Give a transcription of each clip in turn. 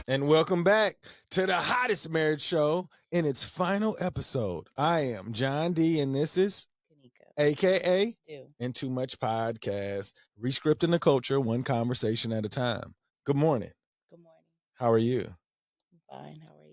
And welcome back to the hottest marriage show in its final episode. I am John D, and this is Kanika. AKA Do. and Too Much Podcast, Rescripting the Culture, one conversation at a time. Good morning. Good morning. How are you? I'm fine. How are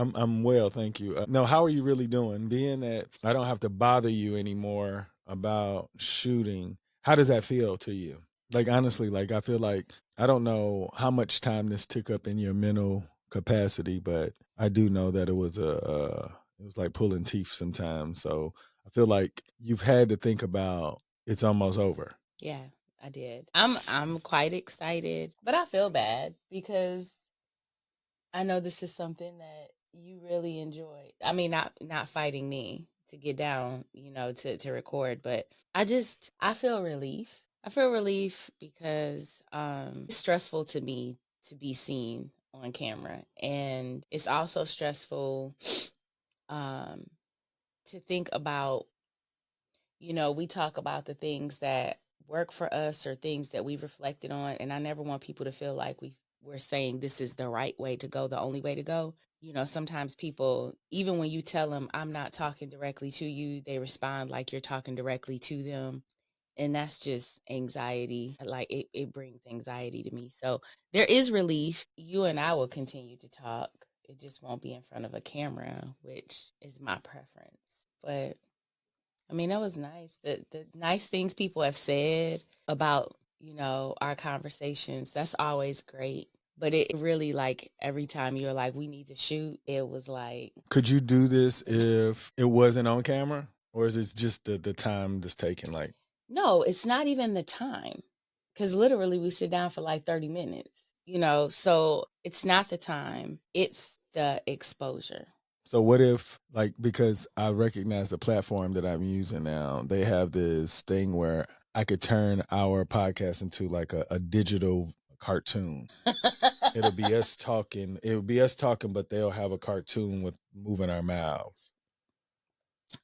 you? I'm well, thank you. No, how are you really doing? Being that I don't have to bother you anymore about shooting, how does that feel to you? Like honestly, like I feel like I don't know how much time this took up in your mental capacity, but I do know that it was like pulling teeth sometimes. So I feel like you've had to think about it's almost over. Yeah, I did. I'm quite excited, but I feel bad because I know this is something that you really enjoy. I mean, not fighting me to get down, to record, but I feel relief. I feel relief because it's stressful to me to be seen on camera, and it's also stressful um to think about. We talk about the things that work for us or things that we've reflected on, and I never want people to feel like we're saying this is the right way to go, the only way to go. Sometimes people, even when you tell them I'm not talking directly to you, they respond like you're talking directly to them. And that's just anxiety. Like it brings anxiety to me. So there is relief. You and I will continue to talk. It just won't be in front of a camera, which is my preference. But I mean, that was nice. The nice things people have said about, our conversations, that's always great. But it really, like, every time you're like, we need to shoot, it was like, Could you do this if it wasn't on camera? Or is it just the time just taken like no, it's not even the time. Because literally we sit down for like 30 minutes, so it's not the time, it's the exposure. so what if like because I recognize the platform that I'm using now, they have this thing where I could turn our podcast into like a digital cartoon. It'll be us talking. It'll be us talking, but they'll have a cartoon with moving our mouths.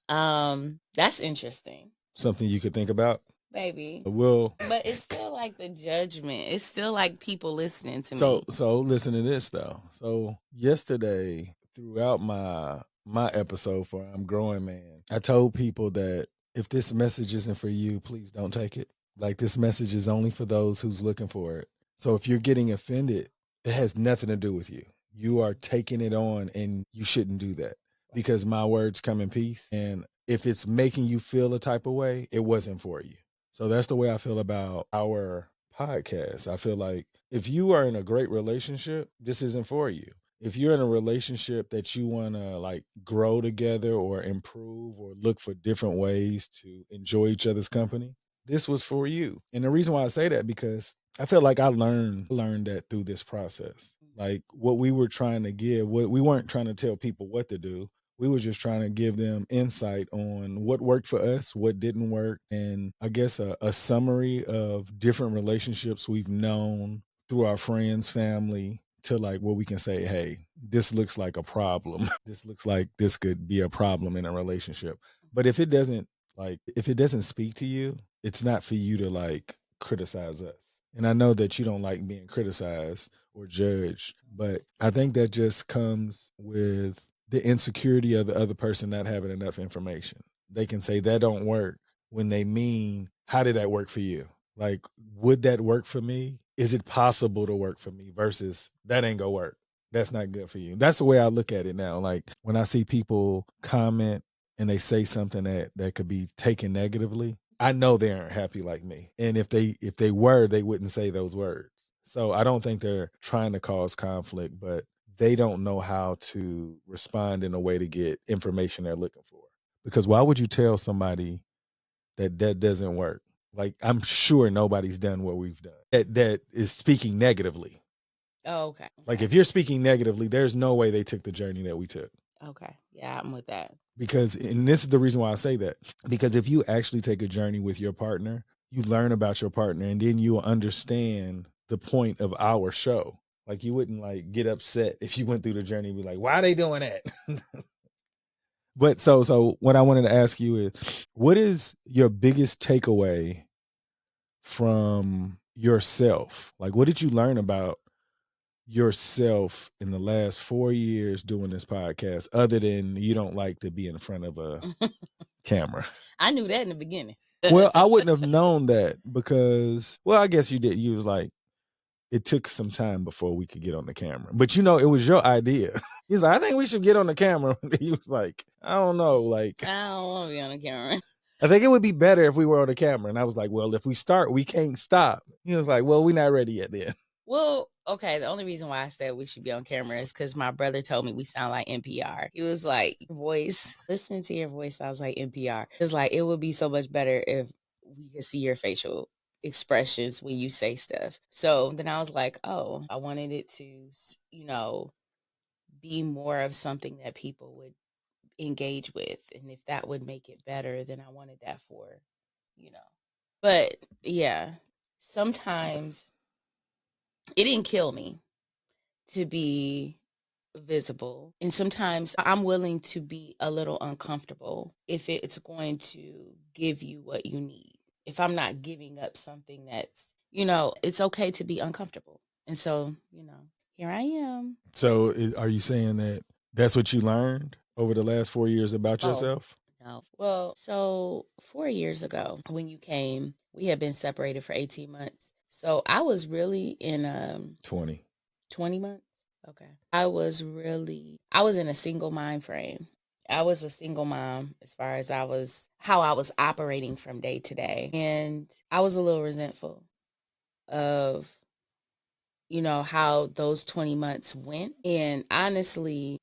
That's interesting. Something you could think about. Maybe. Well, But it's still like the judgment. It's still like people listening to so me. so listen to this though. So yesterday, throughout my episode for I'm Growing Man, I told people that if this message isn't for you, please don't take it. Like this message is only for those who's looking for it. So if you're getting offended, it has nothing to do with you. You are taking it on and you shouldn't do that because my words come in peace. And if it's making you feel a type of way, it wasn't for you. So that's the way I feel about our podcast. I feel like if you are in a great relationship, this isn't for you. If you're in a relationship that you want to like grow together or improve or look for different ways to enjoy each other's company, this was for you. And the reason why I say that because I feel like I learned that through this process. Like what we were trying to give, what we weren't trying to tell people what to do. We were just trying to give them insight on what worked for us, what didn't work, and I guess a summary of different relationships we've known through our friends, family, to like where we can say, hey, this looks like a problem. This looks like this could be a problem in a relationship. But if it doesn't speak to you, it's not for you to like criticize us. And I know that you don't like being criticized or judged, but I think that just comes with the insecurity of the other person not having enough information. They can say that don't work when they mean, how did that work for you? Like, would that work for me? Is it possible to work for me versus that ain't gonna work? That's not good for you. That's the way I look at it now. Like when I see people comment and they say something that could be taken negatively, I know they aren't happy like me. And if they were, they wouldn't say those words. So I don't think they're trying to cause conflict, but they don't know how to respond in a way to get information they're looking for. Because why would you tell somebody that that doesn't work? Like I'm sure nobody's done what we've done that is speaking negatively. Oh, okay. Like Okay. if you're speaking negatively, there's no way they took the journey that we took. Okay. Yeah, I'm with that. Because and this is the reason why I say that, because if you actually take a journey with your partner, you learn about your partner and then you understand the point of our show. Like you wouldn't like get upset if you went through the journey and be like, why are they doing that? But so what I wanted to ask you is, what is your biggest takeaway from yourself? Like what did you learn about yourself in the last 4 years doing this podcast, other than you don't like to be in front of a camera? I knew that in the beginning. Well, I wouldn't have known that because, well, I guess you did. You was like, it took some time before we could get on the camera. But it was your idea. He's like, I think we should get on the camera. He was like, I don't know. Like, I don't want to be on the camera. I think it would be better if we were on the camera. And I was like, well, if we start, we can't stop. He was like, well, we're not ready yet then. Well, okay, the only reason why I said we should be on camera is because my brother told me we sound like NPR. He was like, listening to your voice sounds like NPR. It's like, it would be so much better if we could see your facial expressions when you say stuff. So then I was like, oh, I wanted it to, be more of something that people would engage with. And if that would make it better, then I wanted that for, you know. But yeah, sometimes it didn't kill me to be visible. And sometimes I'm willing to be a little uncomfortable if it's going to give you what you need. If I'm not giving up something that's, it's okay to be uncomfortable. And so, here I am. So are you saying that that's what you learned over the last 4 years about Oh, yourself? no. Well, so 4 years ago, when you came, we had been separated for 18 months. So I was really in 20. 20 months. Okay. I was in a single mind frame. I was a single mom as far as how I was operating from day to day. And I was a little resentful of, how those 20 months went. And honestly,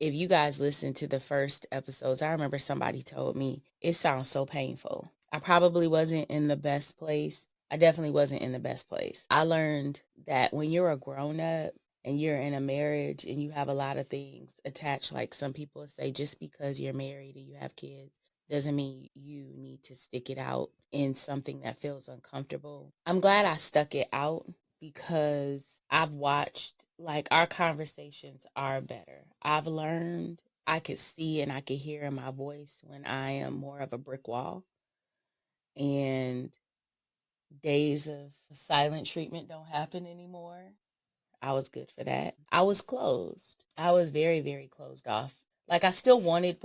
if you guys listen to the first episodes, I remember somebody told me it sounds so painful. I probably wasn't in the best place. I definitely wasn't in the best place. I learned that when you're a grown up and you're in a marriage and you have a lot of things attached, like some people say, just because you're married and you have kids doesn't mean you need to stick it out in something that feels uncomfortable. I'm glad I stuck it out because I've watched, like, our conversations are better. I've learned, I could see and I could hear in my voice when I am more of a brick wall, and days of silent treatment don't happen anymore. I was good for that. I was closed. I was very, very closed off. Like, I still wanted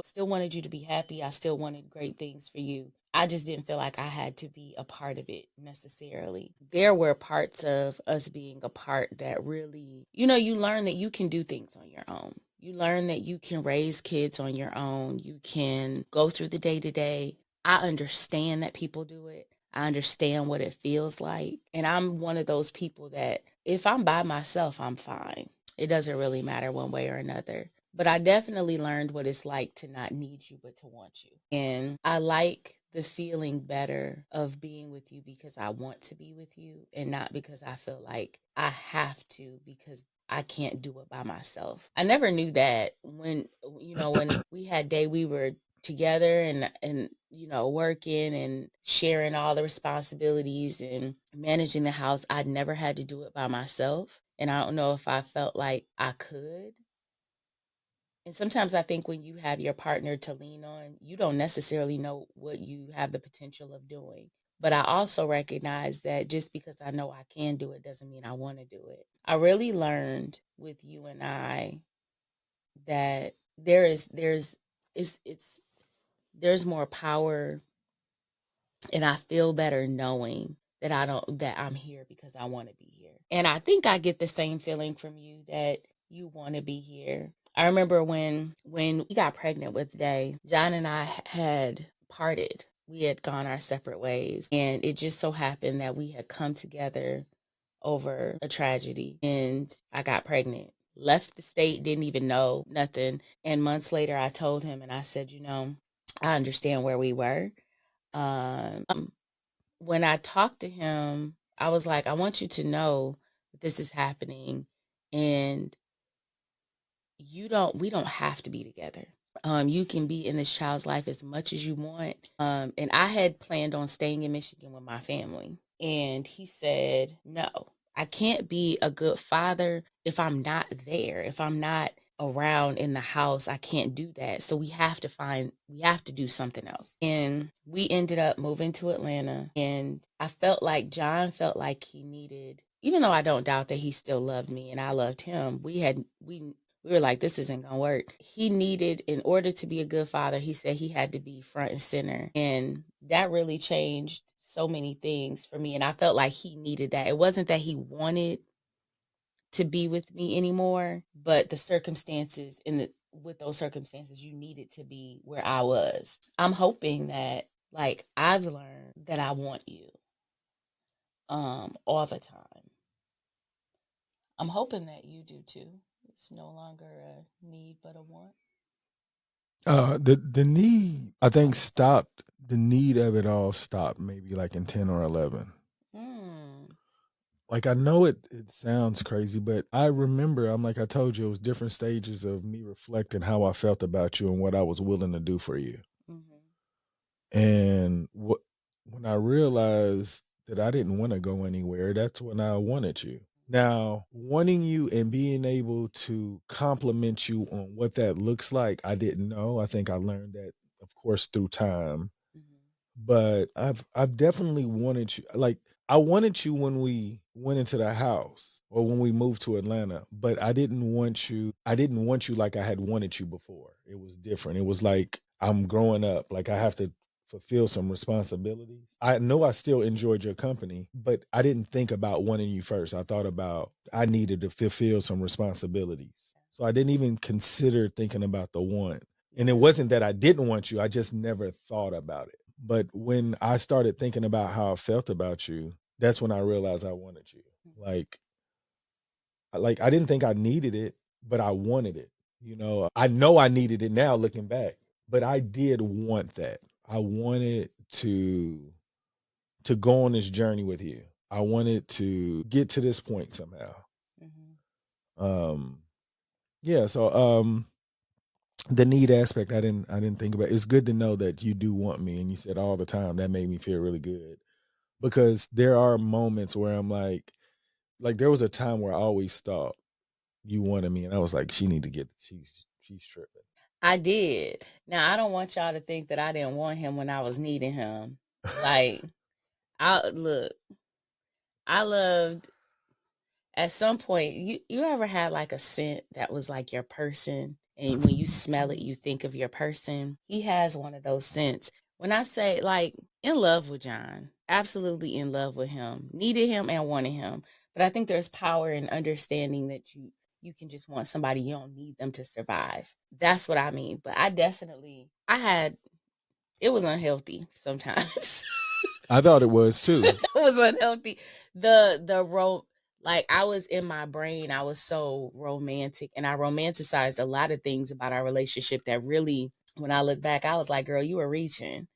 you to be happy. I still wanted great things for you. I just didn't feel like I had to be a part of it necessarily. There were parts of us being apart that really, you learn that you can do things on your own. You learn that you can raise kids on your own. You can go through the day to day. I understand that people do it. I understand what it feels like. And I'm one of those people that if I'm by myself, I'm fine. It doesn't really matter one way or another. But I definitely learned what it's like to not need you, but to want you. And I like the feeling better of being with you because I want to be with you and not because I feel like I have to because I can't do it by myself. I never knew that when we had day we were together and working and sharing all the responsibilities and managing the house. I'd never had to do it by myself, and I don't know if I felt like I could. And sometimes I think when you have your partner to lean on, you don't necessarily know what you have the potential of doing. But I also recognize that just because I know I can do it doesn't mean I want to do it. I really learned with you and I that there's more power, and I feel better knowing that I'm here because I want to be here. And I think I get the same feeling from you that you want to be here. I remember when we got pregnant with Day, John and I had parted. We had gone our separate ways, and it just so happened that we had come together over a tragedy, and I got pregnant. Left the state, didn't even know nothing. And months later, I told him and I said, I understand where we were. When I talked to him, I was like, I want you to know that this is happening, and we don't have to be together. You can be in this child's life as much as you want. And I had planned on staying in Michigan with my family. And he said, no, I can't be a good father if I'm not there, if I'm not around in the house. I can't do that. So we have to do something else. And we ended up moving to Atlanta. And I felt like John felt like he needed, even though I don't doubt that he still loved me and I loved him, we were like, this isn't gonna work. He needed, in order to be a good father, he said he had to be front and center. And that really changed so many things for me. And I felt like he needed that. It wasn't that he wanted to be with me anymore, but the circumstances in the with those circumstances, you needed to be where I was. I'm hoping that, like, I've learned that I want you all the time. I'm hoping that you do too. It's no longer a need but a want. The need, I think, stopped. The need of it all stopped maybe like in 10 or 11. Mm. Like, I know it sounds crazy, but I remember, I'm like I told you, it was different stages of me reflecting how I felt about you and what I was willing to do for you. Mm-hmm. And when I realized that I didn't want to go anywhere, that's when I wanted you. Now, wanting you and being able to compliment you on what that looks like, I didn't know. I think I learned that, of course, through time. Mm-hmm. But I've definitely wanted you. Like, I wanted you when we went into the house or when we moved to Atlanta, but I didn't want you like I had wanted you before. It was different. It was like I'm growing up, like I have to fulfill some responsibilities. I know I still enjoyed your company, but I didn't think about wanting you first. I thought about I needed to fulfill some responsibilities. So I didn't even consider thinking about the want. And it Yeah. wasn't that I didn't want you, I just never thought about it. But when I started thinking about how I felt about you, that's when I realized I wanted you. Like, I didn't think I needed it, but I wanted it. I know I needed it now looking back, but I did want that. I wanted to go on this journey with you. I wanted to get to this point somehow. Mm-hmm. Um yeah, so the need aspect I didn't think about. It's good to know that you do want me and you said all the time. That made me feel really good. Because there are moments where I'm like there was a time where I always thought you wanted me, and I was like, she need to get she's tripping. I did. Now I don't want y'all to think that I didn't want him when I was needing him. Like, I look, I loved, at some point, you ever had like a scent that was like your person, and when you smell it you think of your person? He has one of those scents. When I say, like, in love with John, absolutely in love with him, needed him and wanted him. But I think there's power in understanding that you can just want somebody, you don't need them to survive. That's what I mean. But I had, it was unhealthy sometimes. I thought it was too. Was unhealthy. The ro Like, I was in my brain, I was so romantic, and I romanticized a lot of things about our relationship that really, when I look back, I was like, girl, you were reaching.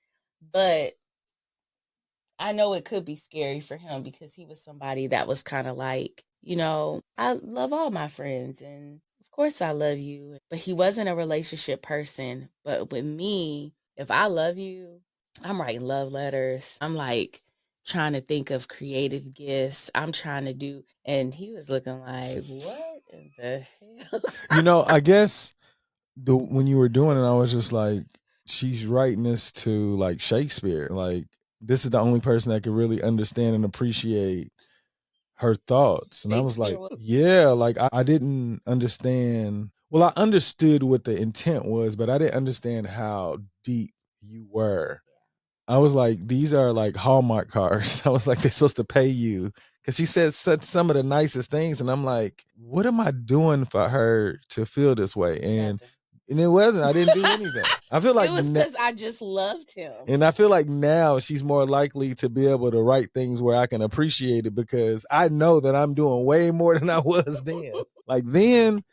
But I know it could be scary for him because he was somebody that was kind of like, I love all my friends and of course I love you. But he wasn't a relationship person. But with me, if I love you, I'm writing love letters. I'm like trying to think of creative gifts. I'm trying to do, and he was looking like, what in the hell? I guess the when you were doing it, I was just like, she's writing this to like Shakespeare. Like, this is the only person that could really understand and appreciate her thoughts. And I was Shakespeare like, was. yeah, like I didn't understand. Well, I understood what the intent was, but I didn't understand how deep you were. I was like, these are like Hallmark cards. I was like, they're supposed to pay you. Cause she said such some of the nicest things. And I'm like, what am I doing for her to feel this way? Nothing. And it wasn't, I didn't do anything. I feel It like was because I just loved him. and I feel like now she's more likely to be able to write things where I can appreciate it because I know that I'm doing way more than I was then. Like then,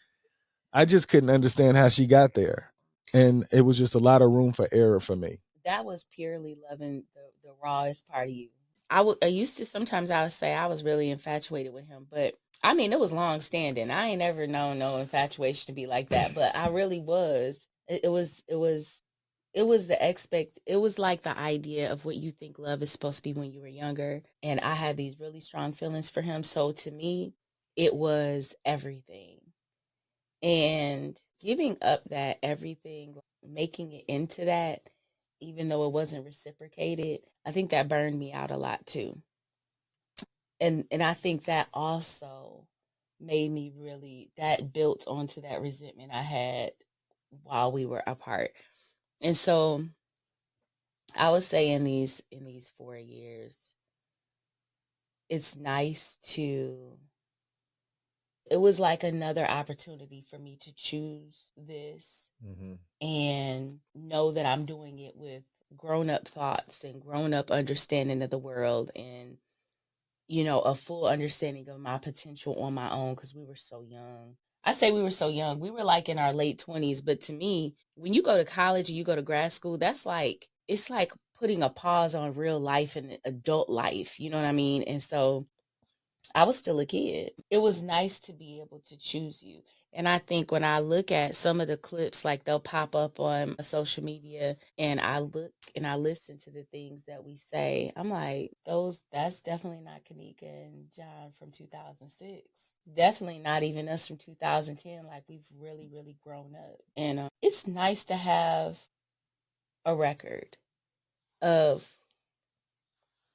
I just couldn't understand how she got there. And it was just a lot of room for error for me. That was purely loving the rawest part of you. I used to, sometimes I would say I was really infatuated with him, but I mean it was long standing. I ain't ever known no infatuation to be like that, but I really was. It was it was like the idea of what you think love is supposed to be when you were younger, and I had these really strong feelings for him. So to me, it was everything. And giving up that everything, making it into that, even though it wasn't reciprocated, I think that burned me out a lot too. And I think that also made me really, that built onto that resentment I had while we were apart. And so I would say in these 4 years, it's nice to, it was like another opportunity for me to choose this Mm-hmm. and know that I'm doing it with grown up thoughts and grown up understanding of the world, and a full understanding of my potential on my own, because we were so young. I say we were so young. We were like in our late 20s, but to me, when you go to college and you go to grad school, that's like, it's like putting a pause on real life and adult life, you know what I mean? And so I was still a kid. It was nice to be able to choose you. And I think when I look at some of the clips, like they'll pop up on social media, and I look and I listen to the things that we say, I'm like, that's definitely not Kanika and John from 2006. Definitely not even us from 2010. Like, we've really, really grown up. And it's nice to have a record of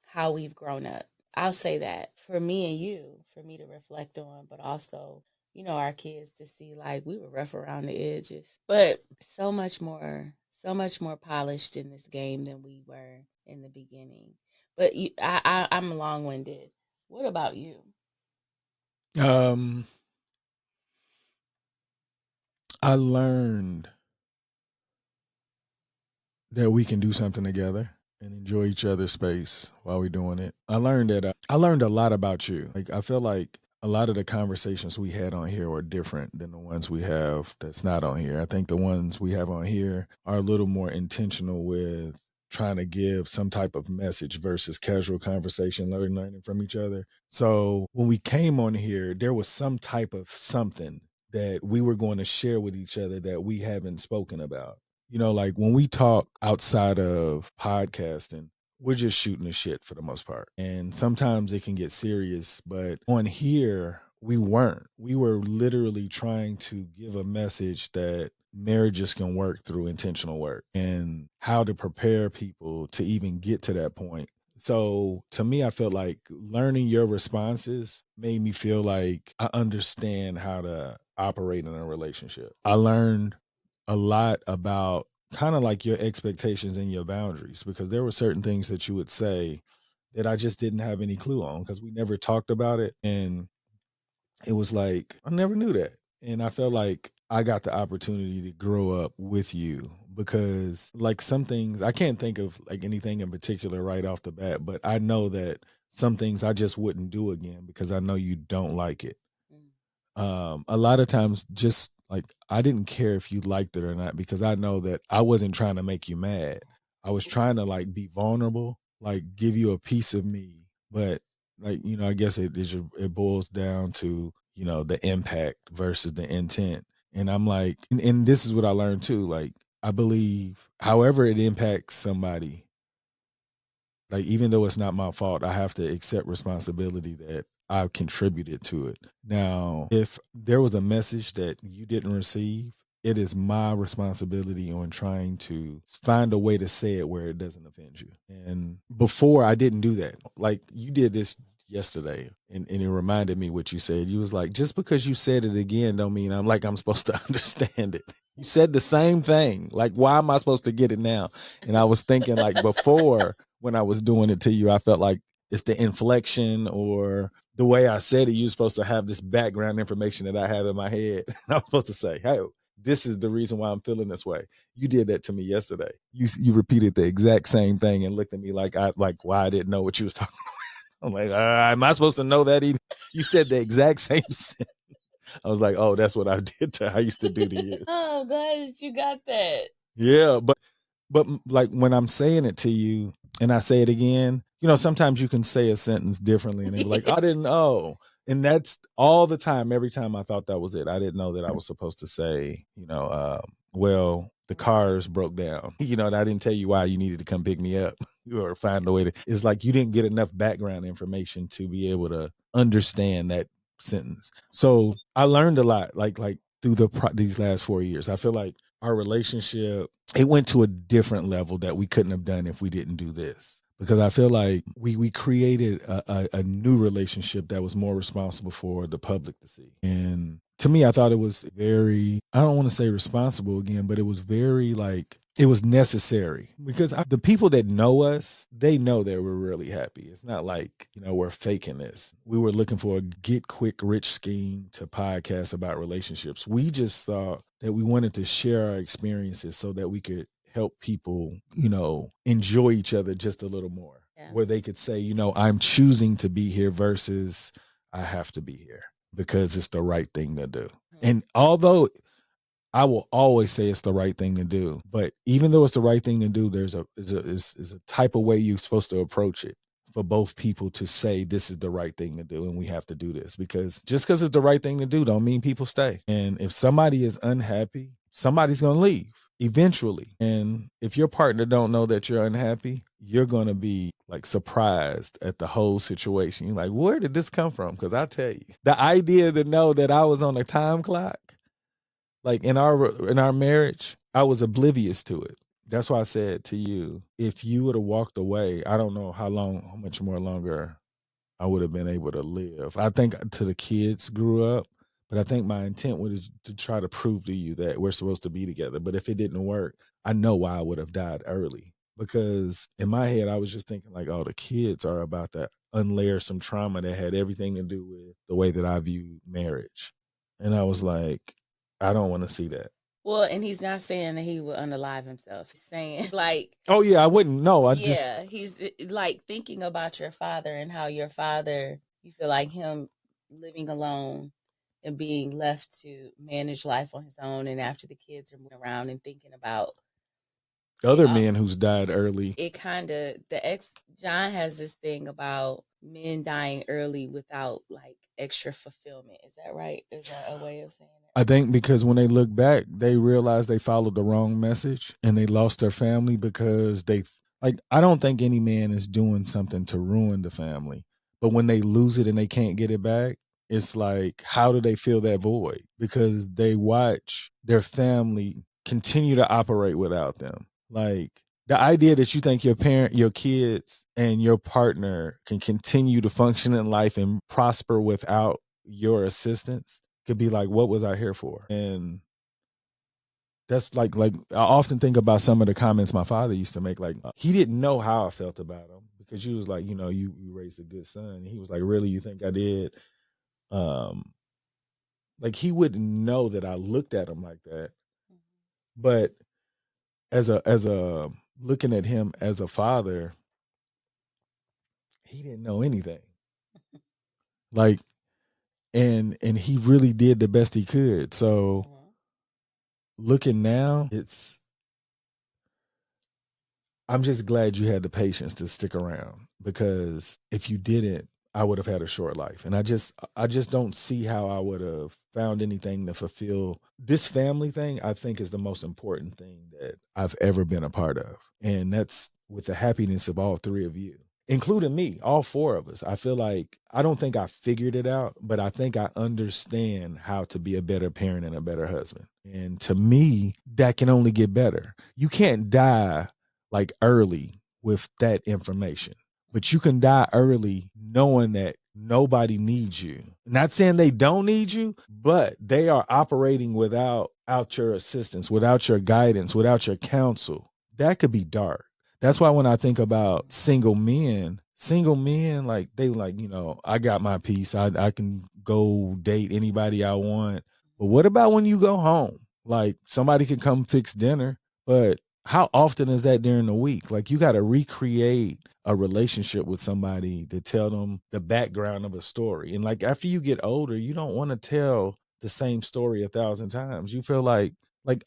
how we've grown up. I'll say that for me and you, for me to reflect on, but also, our kids to see, like, we were rough around the edges, but so much more polished in this game than we were in the beginning. But I'm long winded. What about you? Um, I learned that we can do something together and enjoy each other's space while we're doing it. I learned a lot about you. Like, I feel like a lot of the conversations we had on here are different than the ones we have that's not on here. I think the ones we have on here are a little more intentional with trying to give some type of message versus casual conversation, learning from each other. So when we came on here, there was some type of something that we were going to share with each other that we haven't spoken about. Like when we talk outside of podcasting, we're just shooting the shit for the most part. And sometimes it can get serious, but on here, we weren't. We were literally trying to give a message that marriages can work through intentional work and how to prepare people to even get to that point. So to me, I felt like learning your responses made me feel like I understand how to operate in a relationship. I learned a lot about kind of like your expectations and your boundaries, because there were certain things that you would say that I just didn't have any clue on because we never talked about it. And it was like, I never knew that. And I felt like I got the opportunity to grow up with you because, like, some things I can't think of like anything in particular right off the bat, but I know that some things I just wouldn't do again because I know you don't like it. Mm. A lot of times, just like, I didn't care if you liked it or not because I know that I wasn't trying to make you mad. I was trying to like be vulnerable, like give you a piece of me. But like, I guess it boils down to, the impact versus the intent. And I'm like, and this is what I learned too. Like, I believe however it impacts somebody, like, even though it's not my fault, I have to accept responsibility that I contributed to it. Now, if there was a message that you didn't receive, it is my responsibility on trying to find a way to say it where it doesn't offend you. And before, I didn't do that. Like, you did this yesterday, and it reminded me what you said. You was like, just because you said it again don't mean I'm supposed to understand it. You said the same thing. Like, why am I supposed to get it now? And I was thinking, like, before, when I was doing it to you, I felt like it's the inflection or the way I said it. You're supposed to have this background information that I have in my head. And I was supposed to say, hey, this is the reason why I'm feeling this way. You did that to me yesterday. You repeated the exact same thing and looked at me like why I didn't know what you was talking about. I'm like, am I supposed to know that? You said the exact same thing. I was like, oh, that's what I did I used to do to you. Oh, glad that you got that. Yeah, but like when I'm saying it to you and I say it again, sometimes you can say a sentence differently and they be like, I didn't know. And that's all the time. Every time I thought that was it. I didn't know that I was supposed to say, well, the cars broke down. And I didn't tell you why you needed to come pick me up or find a way to. It's like you didn't get enough background information to be able to understand that sentence. So I learned a lot, like through these last 4 years. I feel like our relationship, it went to a different level that we couldn't have done if we didn't do this, because I feel like we created a new relationship that was more responsible for the public to see. And to me, I thought it was very, I don't want to say responsible again, but it was very like, it was necessary because the people that know us, they know that we're really happy. It's not like, we're faking this. We were looking for a get quick rich scheme to podcast about relationships. We just thought that we wanted to share our experiences so that we could help people, enjoy each other just a little more. Yeah. Where they could say, I'm choosing to be here versus I have to be here because it's the right thing to do. And although I will always say it's the right thing to do, but even though it's the right thing to do, there's a type of way you're supposed to approach it for both people to say this is the right thing to do and we have to do this, because just because it's the right thing to do don't mean people stay. And if somebody is unhappy, somebody's going to leave eventually. And if your partner don't know that you're unhappy, you're going to be like surprised at the whole situation. You're like, where did this come from? Because I tell you, the idea to know that I was on a time clock, like in our marriage, I was oblivious to it. That's why I said to you, if you would have walked away, I don't know how much more longer I would have been able to live. I think till the kids grew up, but I think my intent was to try to prove to you that we're supposed to be together. But if it didn't work, I know why I would have died early. Because in my head, I was just thinking like, oh, the kids are about to unlayer some trauma that had everything to do with the way that I view marriage. And I was like, I don't want to see that. Well, and he's not saying that he would unalive himself. He's saying like, oh yeah, I wouldn't. No, he's like thinking about your father and how your father, you feel like him living alone and being left to manage life on his own, and after the kids are moving around and thinking about other men who's died early. It kind of, the ex John has this thing about men dying early without like extra fulfillment. Is that right? Is that a way of saying it? I think because when they look back, they realize they followed the wrong message and they lost their family because I don't think any man is doing something to ruin the family. But when they lose it and they can't get it back, it's like, how do they fill that void? Because they watch their family continue to operate without them. Like the idea that you think your kids and your partner can continue to function in life and prosper without your assistance could be like, what was I here for? And that's like I often think about some of the comments my father used to make. Like he didn't know how I felt about him because you was like, you raised a good son. And he was like, really, you think I did? Like he wouldn't know that I looked at him like that. But as a looking at him as a father, he didn't know anything. Like and he really did the best he could. So looking now, I'm just glad you had the patience to stick around, because if you didn't, I would have had a short life. And I just don't see how I would have found anything to fulfill this family thing. I think is the most important thing that I've ever been a part of. And that's with the happiness of all three of you, including me, all four of us. I feel like I don't think I figured it out, but I think I understand how to be a better parent and a better husband. And to me, that can only get better. You can't die like early with that information, but you can die early knowing that nobody needs you. Not saying they don't need you, but they are operating without your assistance, without your guidance, without your counsel. That could be dark. That's why when I think about single men, like they like, I got my peace. I can go date anybody I want. But what about when you go home? Like somebody can come fix dinner, but how often is that during the week? Like you got to recreate a relationship with somebody to tell them the background of a story. And like after you get older, you don't want to tell the same story 1,000 times. You feel like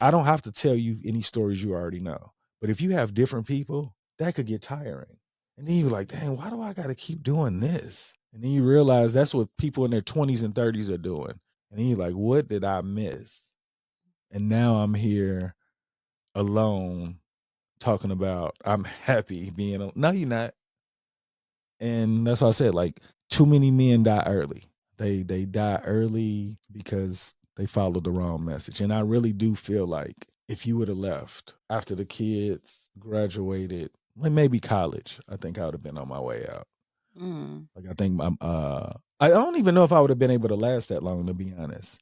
I don't have to tell you any stories you already know. But if you have different people, that could get tiring. And then you're like, dang, why do I got to keep doing this? And then you realize that's what people in their 20s and 30s are doing. And then you're like, what did I miss? And now I'm here alone talking about I'm happy being alone. No, you're not. And that's why I said, like, too many men die early. They die early because they followed the wrong message. And I really do feel like if you would have left after the kids graduated, like maybe college. I think I would have been on my way out. Mm. Like I think I don't even know if I would have been able to last that long, to be honest.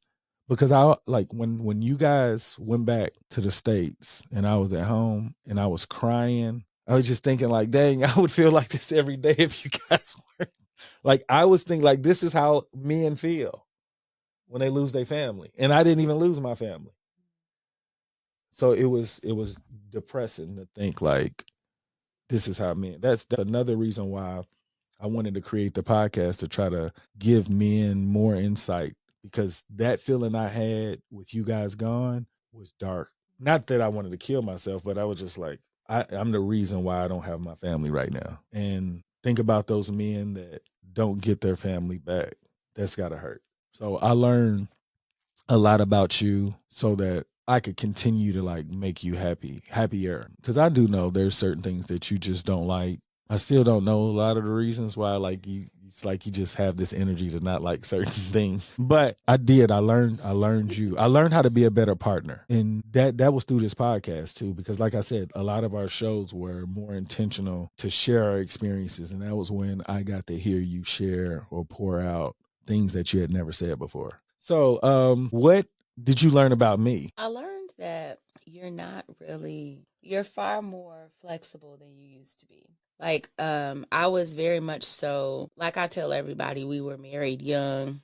Because I like when you guys went back to the States and I was at home and I was crying, I was just thinking like, dang, I would feel like this every day if you guys were like I was thinking like this is how men feel when they lose their family. And I didn't even lose my family. So it was depressing to think like this is how men. That's another reason why I wanted to create the podcast to try to give men more insight because that feeling I had with you guys gone was dark. Not that I wanted to kill myself, but I was just like, I'm the reason why I don't have my family right now. And think about those men that don't get their family back. That's gotta hurt. So I learned a lot about you so that I could continue to like make you happier. Cause I do know there's certain things that you just don't like. I still don't know a lot of the reasons why like it's like you just have this energy to not like certain things. But I did. I learned you. I learned how to be a better partner. And that was through this podcast too. Because like I said, a lot of our shows were more intentional to share our experiences. And that was when I got to hear you share or pour out things that you had never said before. So, what did you learn about me? I learned that you're far more flexible than you used to be. Like, I was very much so, like I tell everybody, we were married young.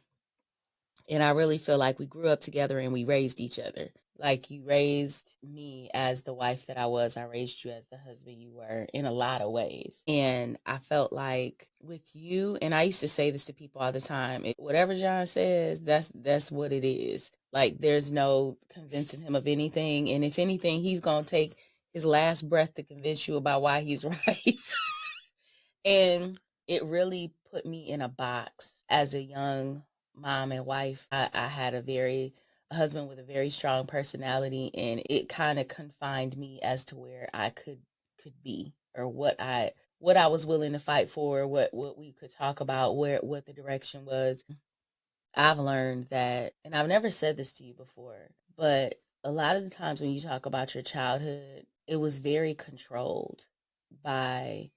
And I really feel like we grew up together and we raised each other. Like you raised me as the wife that I was, I raised you as the husband you were in a lot of ways. And I felt like with you, and I used to say this to people all the time, whatever John says, that's what it is. Like there's no convincing him of anything. And if anything, he's gonna take his last breath to convince you about why he's right. And it really put me in a box as a young mom and wife. I had a husband with a very strong personality, and it kind of confined me as to where I could be or what I was willing to fight for, what we could talk about, what the direction was. I've learned that, and I've never said this to you before, but a lot of the times when you talk about your childhood, it was very controlled by,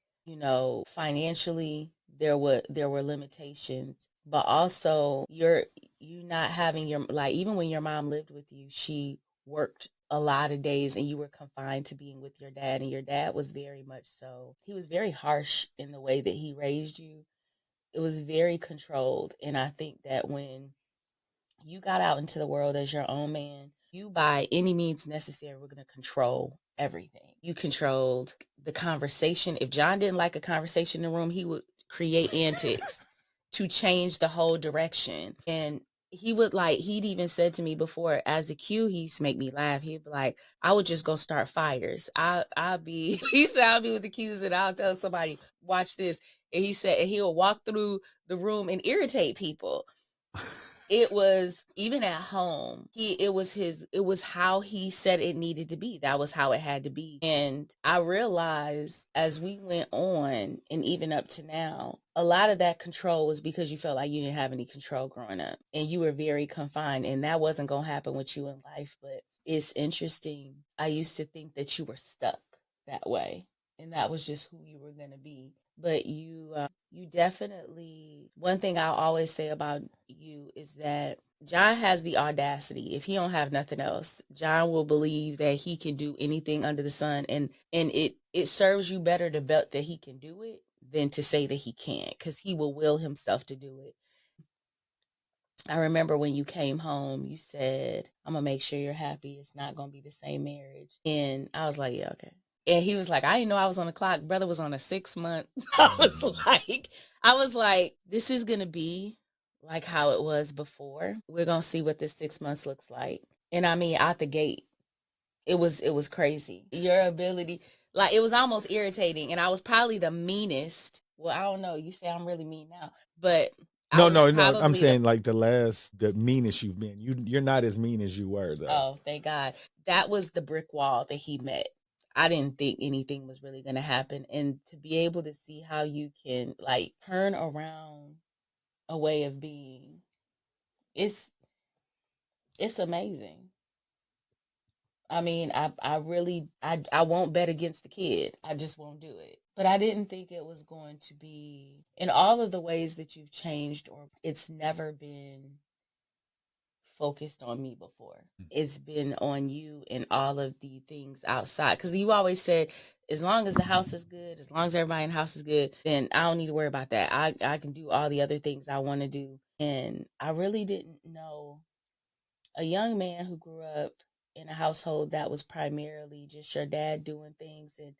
financially there were limitations, but also you not having your like even when your mom lived with you, she worked a lot of days and you were confined to being with your dad, and your dad was very much so he was very harsh in the way that he raised you. It was very controlled. And I think that when you got out into the world as your own man, you by any means necessary were going to control everything. You controlled the conversation. If John didn't like a conversation in the room, he would create antics to change the whole direction. And he'd even said to me before, as a cue, he used to make me laugh. He'd be like, I would just go start fires. I'll be, he said, I'll be with the cues and I'll tell somebody, watch this. And he said, and he'll walk through the room and irritate people. It was even at home. It was how he said it needed to be. That was how it had to be. And I realized as we went on and even up to now, a lot of that control was because you felt like you didn't have any control growing up and you were very confined, and that wasn't going to happen with you in life. But it's interesting. I used to think that you were stuck that way and that was just who you were going to be. But you definitely, one thing I'll always say about you is that John has the audacity. If he don't have nothing else, John will believe that he can do anything under the sun, and it serves you better to bet that he can do it than to say that he can't, because he will himself to do it. I remember when you came home, you said, I'm gonna make sure you're happy. It's not gonna be the same marriage. And I was like, yeah, okay. And he was like, I didn't know I was on the clock. Brother was on a 6 month. I was like, this is gonna be like how it was before. We're gonna see what this 6 months looks like. And I mean, out the gate, it was crazy. Your ability, like it was almost irritating. And I was probably the meanest. Well, I don't know. You say I'm really mean now, but I No, was no, no. I'm probably the saying like the meanest you've been. You're not as mean as you were though. Oh, thank God. That was the brick wall that he met. I didn't think anything was really going to happen. And to be able to see how you can like turn around a way of being, it's it's amazing. I mean, I really, I won't bet against the kid. I just won't do it. But I didn't think it was going to be in all of the ways that you've changed, or it's never been focused on me before. It's been on you and all of the things outside. Because you always said, as long as the house is good, as long as everybody in the house is good, then I don't need to worry about that. I can do all the other things I want to do. And I really didn't know a young man who grew up in a household that was primarily just your dad doing things, and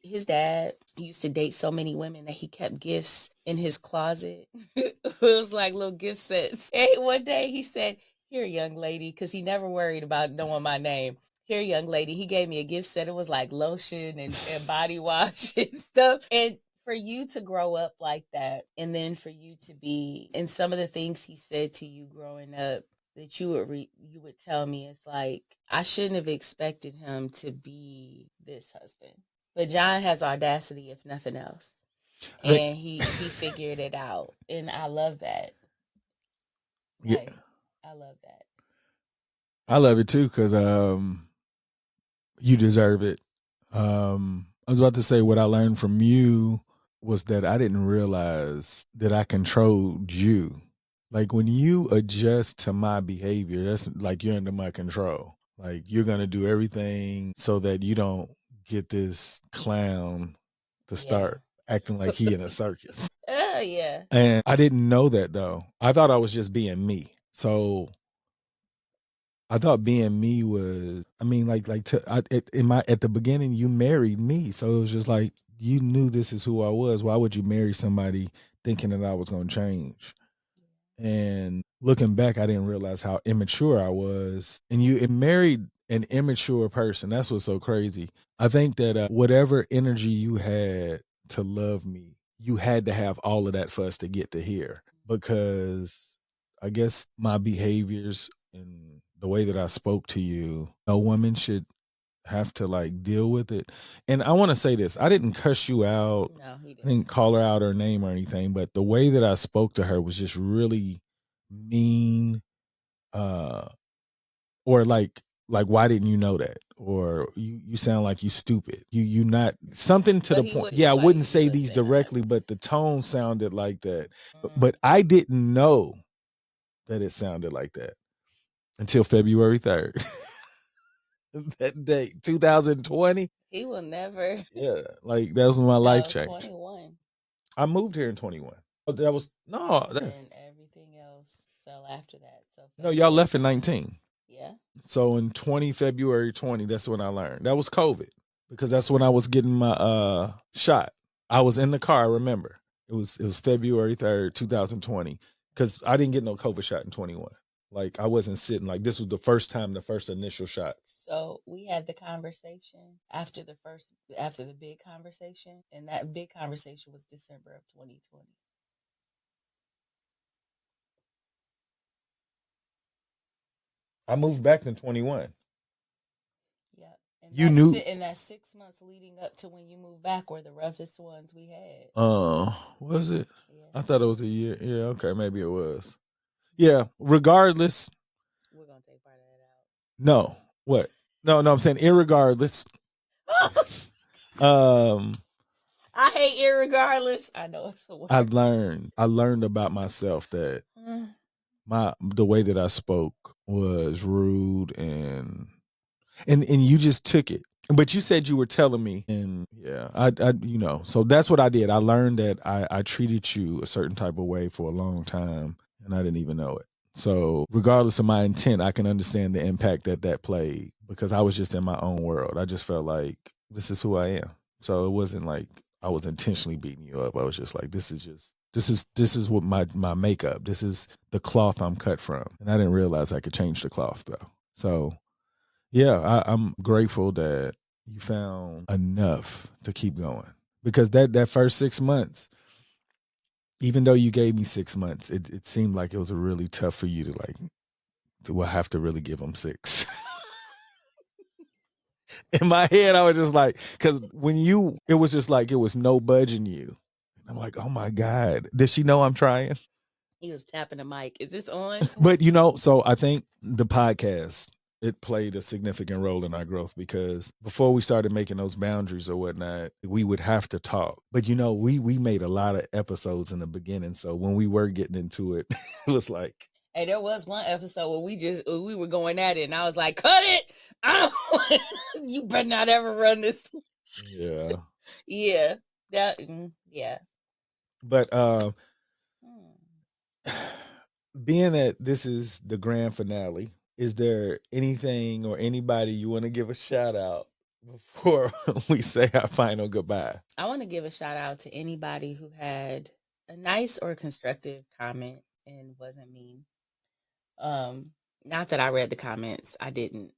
his dad used to date so many women that he kept gifts in his closet. It was like little gift sets. And one day he said, "Here, young lady," because he never worried about knowing my name. "Here, young lady." He gave me a gift set. It was like lotion and body wash and stuff. And for you to grow up like that, and then for you to be, and some of the things he said to you growing up, that you would tell me, it's like I shouldn't have expected him to be this husband. But John has audacity, if nothing else, They, and he figured it out, and I love that. yeah, Like, I love that. I love it too because you deserve it. I was about to say what I learned from you was that I didn't realize that I controlled you. Like when you adjust to my behavior, that's like you're under my control. Like you're gonna do everything so that you don't get this clown to Yeah. start acting like he in a circus. Oh yeah. And I didn't know that though. I thought I was just being me. So I thought being me was, I mean, in my at the beginning, you married me, so it was just like you knew this is who I was. Why would you marry somebody thinking that I was going to change? And looking back, I didn't realize how immature I was. And you married an immature person. That's what's so crazy. I think that whatever energy you had to love me, you had to have all of that for us to get to here. Because I guess my behaviors and the way that I spoke to you, no woman should have to like deal with it. And I want to say this, I didn't cuss you out. No, he I didn't didn't. call her out her name or anything, but the way that I spoke to her was just really mean. Uh, or like why didn't you know that? Or you sound like you stupid. You not something to But the he point. wouldn't Yeah, I wouldn't like he say wouldn't these say none of directly, it. but the tone sounded like that. Mm. But I didn't know that it sounded like that until February 3rd. That day, 2020. He will never. Yeah, like that was when my life No, changed. 21. I moved here in 21. Oh, that was no, And then everything else fell after that. So no, y'all February left in 20. 19. Yeah. So in February 20, that's when I learned. That was COVID because that's when I was getting my shot. I was in the car, I remember. It was February 3rd, 2020 cuz I didn't get no COVID shot in 21. Like I wasn't sitting like this was the first time the first initial shots. So we had the conversation after the big conversation, and that big conversation was December of 2020. I moved back in 21. Yep. And You knew in that 6 months leading up to when you moved back were the roughest ones we had. was it? Yes, I it thought it was was. a year. Yeah, okay, maybe it was. Yeah, regardless, We're gonna take part of no. What? No, no, I'm saying irregardless. that out. Um I hate irregardless. I know it's a word. I learned about myself that the way that I spoke was rude and you just took it. But you said you were telling me, and yeah, so that's what I did. I learned that I treated you a certain type of way for a long time, and I didn't even know it. So, regardless of my intent, I can understand the impact that that played because I was just in my own world. I just felt like this is who I am. So it wasn't like I was intentionally beating you up. I was just like, this is what my makeup. This is the cloth I'm cut from, and I didn't realize I could change the cloth though. So yeah, I'm grateful that you found enough to keep going because that first 6 months, even though you gave me 6 months, it seemed like it was really tough for you to like to have to really give them six. In my head, I was just like, because it was just like it was no budging you. And I'm like, oh my god, does she know I'm trying? He was tapping the mic. Is this on? But so I think the podcast. it played a significant role in our growth because before we started making those boundaries or whatnot, we would have to talk. But we made a lot of episodes in the beginning, so when we were getting into it, it was like, hey, there was one episode where we were going at it, and I was like, "Cut it! I don't. You better not ever run this." yeah. Yeah, yeah. But being that this is the grand finale, is there anything or anybody you want to give a shout out before we say our final goodbye? I want to give a shout out to anybody who had a nice or constructive comment and wasn't mean. Not that I read the comments, I didn't.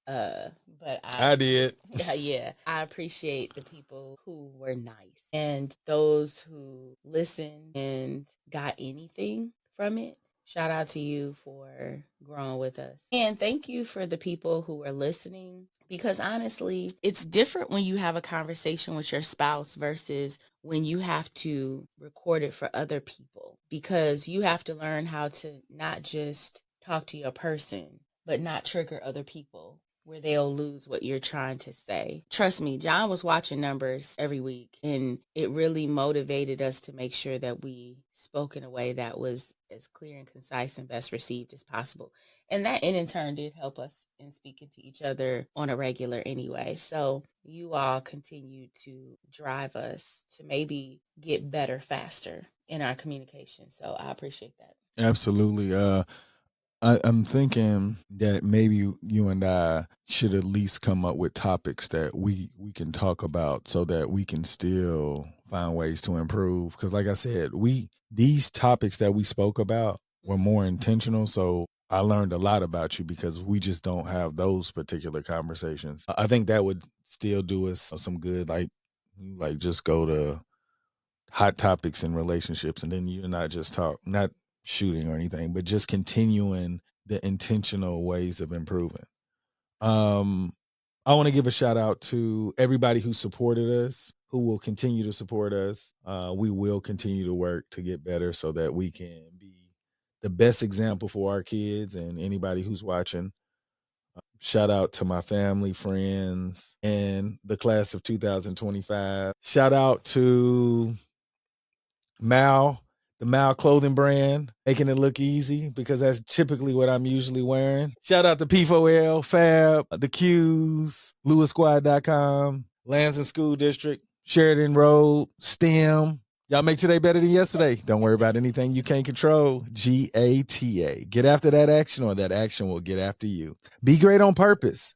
But I did. yeah, I appreciate the people who were nice and those who listened and got anything from it. Shout out to you for growing with us. And thank you for the people who are listening because honestly, it's different when you have a conversation with your spouse versus when you have to record it for other people because you have to learn how to not just talk to your person, but not trigger other people where they'll lose what you're trying to say. Trust me, John was watching numbers every week, and it really motivated us to make sure that we spoke in a way that was as clear and concise and best received as possible. And that in turn did help us in speaking to each other on a regular anyway. So you all continue to drive us to maybe get better faster in our communication. So I appreciate that. Absolutely. I'm thinking that maybe you and I should at least come up with topics that we can talk about so that we can still find ways to improve. Because, like I said, these topics that we spoke about were more intentional. So I learned a lot about you because we just don't have those particular conversations. I think that would still do us some good. Like just go to hot topics in relationships, and then you and I just talk, not shooting or anything, but just continuing the intentional ways of improving. Um, I want to give a shout out to everybody who supported us, who will continue to support us. We will continue to work to get better so that we can be the best example for our kids and anybody who's watching. Shout out to my family, friends, and the class of 2025. Shout out to Mal, the Mal clothing brand, making it look easy because that's typically what I'm usually wearing. Shout out to P4L, Fab, the Qs, LewisSquad.com, Lansing School District, Sheridan Road, STEM. Y'all make today better than yesterday. Don't worry about anything you can't control. GATA. Get after that action or that action will get after you. Be great on purpose.